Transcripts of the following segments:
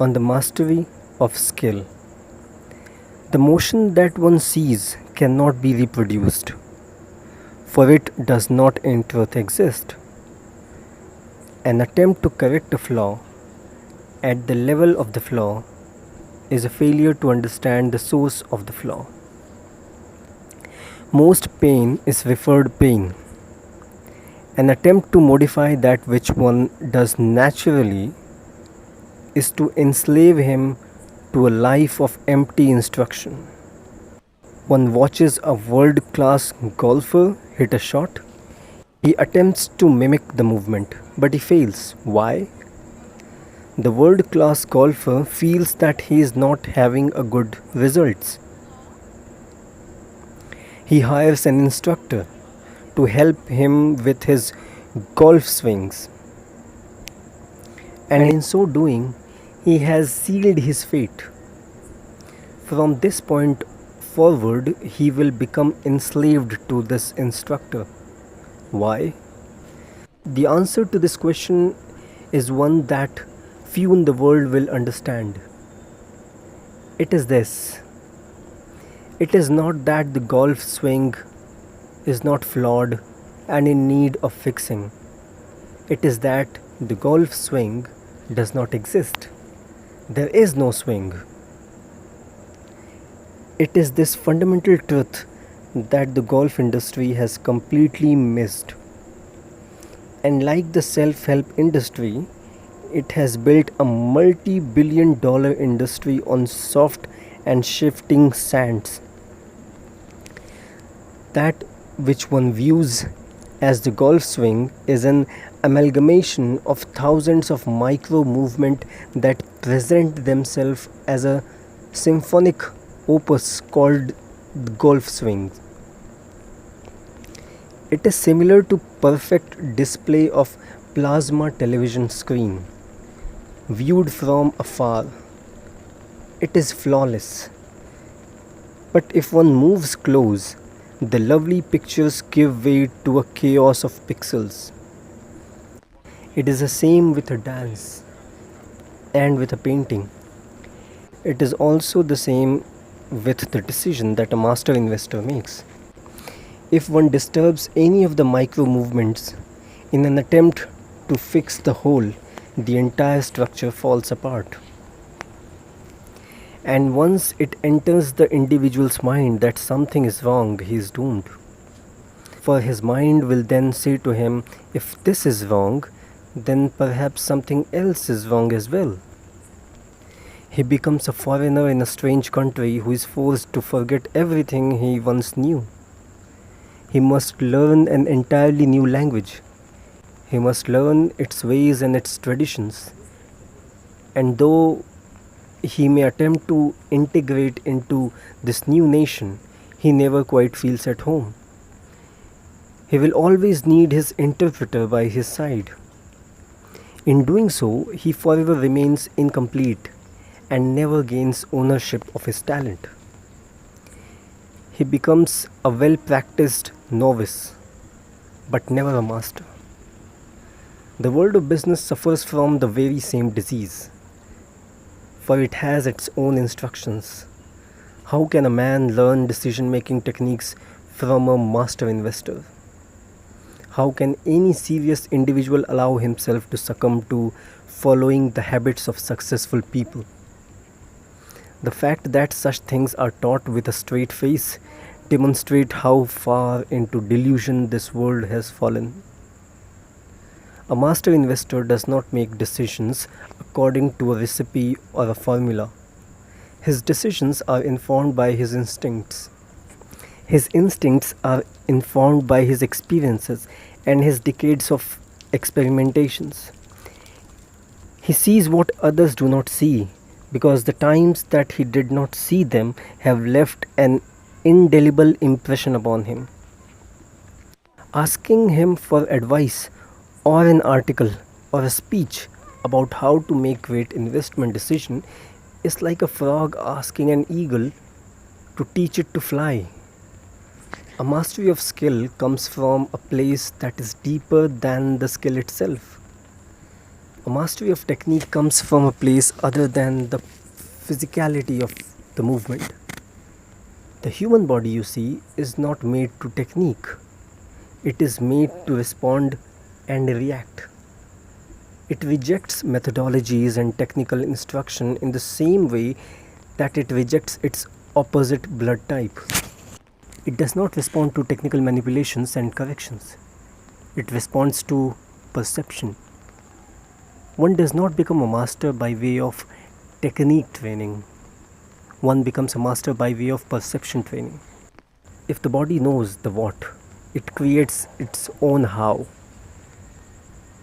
on the mastery of skill. The motion that one sees cannot be reproduced, for it does not in truth exist. An attempt to correct a flaw at the level of the flaw is a failure to understand the source of the flaw. Most pain is referred pain. An attempt to modify that which one does naturally is to enslave him to a life of empty instruction. One watches a world class golfer hit a shot. He attempts to mimic the movement, but he fails. Why? The world class golfer feels that he is not having a good results. He hires an instructor to help him with his golf swings, and in so doing, he has sealed his fate. From this point forward, he will become enslaved to this instructor. Why? The answer to this question is one that few in the world will understand. It is this: it is not that the golf swing is not flawed and in need of fixing. It is that the golf swing does not exist. There is no swing. It is this fundamental truth that the golf industry has completely missed. And like the self-help industry, it has built a multi-billion-dollar industry on soft and shifting sands. That which one views as the golf swing is an amalgamation of thousands of micro movements that present themselves as a symphonic opus called the golf swing. It is similar to perfect display of plasma television screen viewed from afar. It is flawless. But if one moves close, the lovely pictures give way to a chaos of pixels. It is the same with a dance and with a painting. It is also the same with the decision that a master investor makes. If one disturbs any of the micro movements in an attempt to fix the whole, the entire structure falls apart. And once it enters the individual's mind that something is wrong, he is doomed. For his mind will then say to him, if this is wrong, then perhaps something else is wrong as well. He becomes a foreigner in a strange country who is forced to forget everything he once knew. He must learn an entirely new language. He must learn its ways and its traditions. And though he may attempt to integrate into this new nation, he never quite feels at home. He will always need his interpreter by his side. In doing so, he forever remains incomplete and never gains ownership of his talent. He becomes a well-practiced novice, but never a master. The world of business suffers from the very same disease, for it has its own instructions. How can a man learn decision-making techniques from a master investor? How can any serious individual allow himself to succumb to following the habits of successful people? The fact that such things are taught with a straight face demonstrate how far into delusion this world has fallen. A master investor does not make decisions according to a recipe or a formula. His decisions are informed by his instincts. His instincts are informed by his experiences and his decades of experimentations. He sees what others do not see because the times that he did not see them have left an indelible impression upon him. Asking him for advice or an article or a speech about how to make great investment decision is like a frog asking an eagle to teach it to fly. A mastery of skill comes from a place that is deeper than the skill itself. A mastery of technique comes from a place other than the physicality of the movement. The human body, you see, is not made to technique. It is made to respond and react. It rejects methodologies and technical instruction in the same way that it rejects its opposite blood type. It does not respond to technical manipulations and corrections. It responds to perception. One does not become a master by way of technique training. One becomes a master by way of perception training. If the body knows the what, it creates its own how.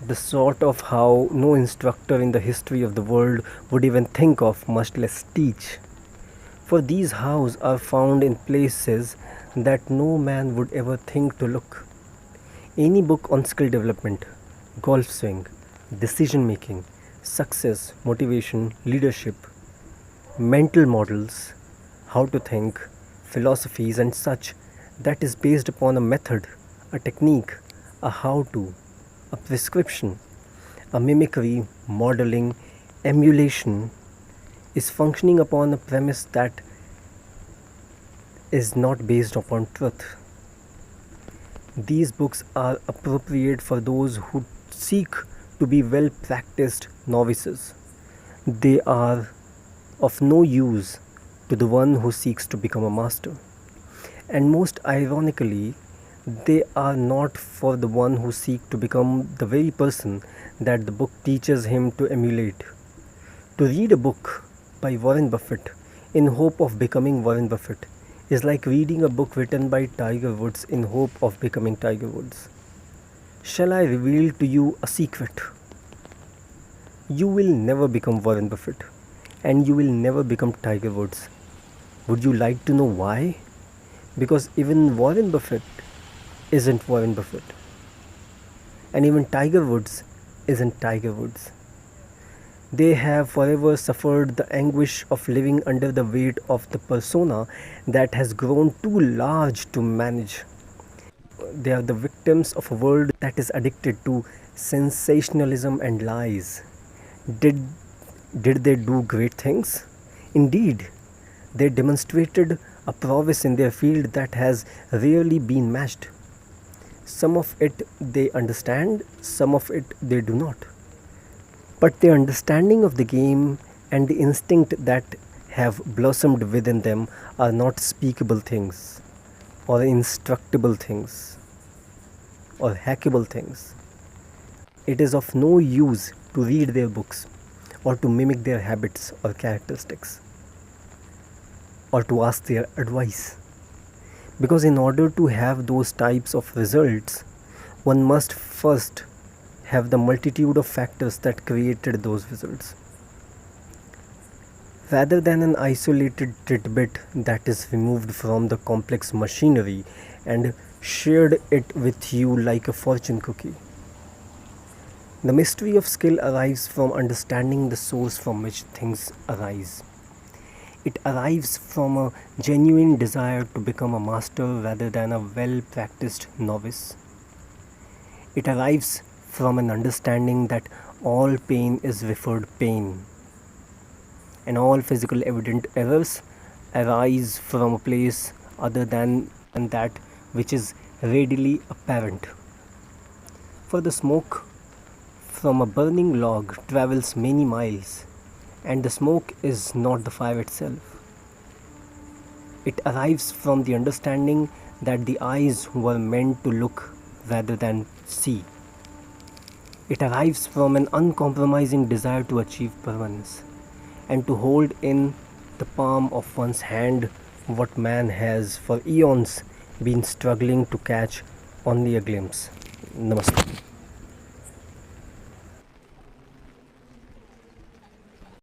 The sort of how no instructor in the history of the world would even think of, much less teach. For these hows are found in places that no man would ever think to look. Any book on skill development, golf swing, decision making, success, motivation, leadership, mental models, how to think, philosophies and such, that is based upon a method, a technique, a how to, a prescription, a mimicry, modeling, emulation, is functioning upon a premise that is not based upon truth. These books are appropriate for those who seek to be well practiced novices. They are of no use to the one who seeks to become a master. And most ironically, they are not for the one who seeks to become the very person that the book teaches him to emulate. To read a book by Warren Buffett in hope of becoming Warren Buffett is like reading a book written by Tiger Woods in hope of becoming Tiger Woods. Shall I reveal to you a secret? You will never become Warren Buffett, and you will never become Tiger Woods. Would you like to know why? Because even Warren Buffett isn't Warren Buffett, and even Tiger Woods isn't Tiger Woods. They have forever suffered the anguish of living under the weight of the persona that has grown too large to manage. They are the victims of a world that is addicted to sensationalism and lies. Did they do great things? Indeed, they demonstrated a prowess in their field that has rarely been matched. Some of it they understand, some of it they do not. But their understanding of the game and the instinct that have blossomed within them are not speakable things, or instructable things, or hackable things. It is of no use to read their books, or to mimic their habits or characteristics, or to ask their advice. Because in order to have those types of results, one must first have the multitude of factors that created those results. Rather than an isolated tidbit that is removed from the complex machinery and shared it with you like a fortune cookie. The mystery of skill arrives from understanding the source from which things arise. It arrives from a genuine desire to become a master rather than a well-practiced novice. It arrives from an understanding that all pain is referred pain, and all physical evident errors arise from a place other than that which is readily apparent. For the smoke from a burning log travels many miles, and the smoke is not the fire itself. It arrives from the understanding that the eyes were meant to look rather than see. It arrives from an uncompromising desire to achieve permanence and to hold in the palm of one's hand what man has for eons been struggling to catch only a glimpse. Namaste.